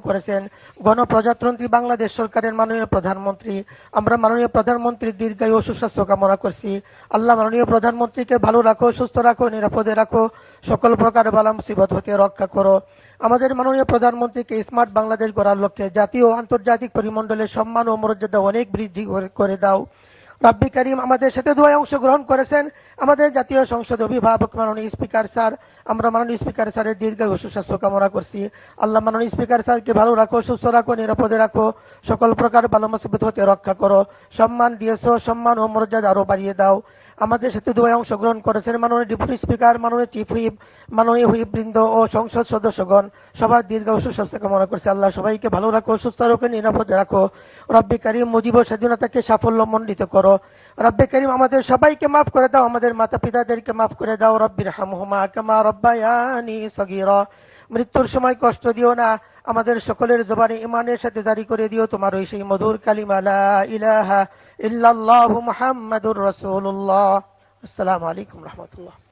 করেছেন। গণপ্রজাতন্ত্রী বাংলাদেশ সরকারের মাননীয় প্রধানমন্ত্রী, আমরা মাননীয় প্রধানমন্ত্রীর দীর্ঘায়ু ও সুস্বাস্থ্য কামনা করছি। আল্লাহ মাননীয় প্রধানমন্ত্রীকে ভালো রাখো, সুস্থ রাখো, নিরাপদে রাখো, সকল প্রকার বালা মুসিবত হতে রক্ষা করো। আমাদের মাননীয় প্রধানমন্ত্রীকে স্মার্ট বাংলাদেশ গড়ার লক্ষ্যে জাতীয় ও আন্তর্জাতিক পরিমণ্ডলের সম্মান ও মর্যাদা অনেক বৃদ্ধি করে দাও। রাব্বি করিম আমাদের সাথে দোয়ায় অংশগ্রহণ করেছেন আমাদের জাতীয় সংসদ অভিভাবক মাননীয় স্পিকার স্যার, আমরা মাননীয় স্পিকার স্যারের দীর্ঘায়ু ও সুস্বাস্থ্য কামনা করছি। আল্লাহ মাননীয় স্পিকার স্যারকে ভালো রাখো, সুস্থ রাখো, নিরাপদে রাখো, সকল প্রকার বালা মুসিবত হতে রক্ষা করো। সম্মান দিয়েছো, সম্মান ও মর্যাদা আরো বাড়িয়ে দাও। আমাদের সাথে দোয়ায় অংশগ্রহণ করেছেন মাননীয় ডেপুটি স্পিকার, মাননীয় চিফ হুইপ, মাননীয় হুইপ বৃন্দ ও সংসদ সদস্যগণ, সবার দীর্ঘায়ু সুস্বাস্থ্য কামনা করছে। আল্লাহ সবাইকে ভালো রাখো, সুস্থ রাখো, নিরাপদে রাখো। রব্বে করিম মুজিব স্বাধীনতাকে সাফল্য মণ্ডিত করো। রব্বে করিম আমাদের সবাইকে মাফ করে দাও, আমাদের মাতা পিতাদেরকে মাফ করে দাও। রব্বির হামহুমা কামা রব্বায়ানি সগীরা। মৃত্যুর সময় কষ্ট দিও না, আমাদের সকলের জবানে ইমানের সাথে জারি করে দিও তোমার ওই সেই মধুর কালিমা লা ইলাহা ইল্লাল্লাহু মুহাম্মাদুর রাসূলুল্লাহ। আসসালামু আলাইকুম রাহমাতুল্লাহ।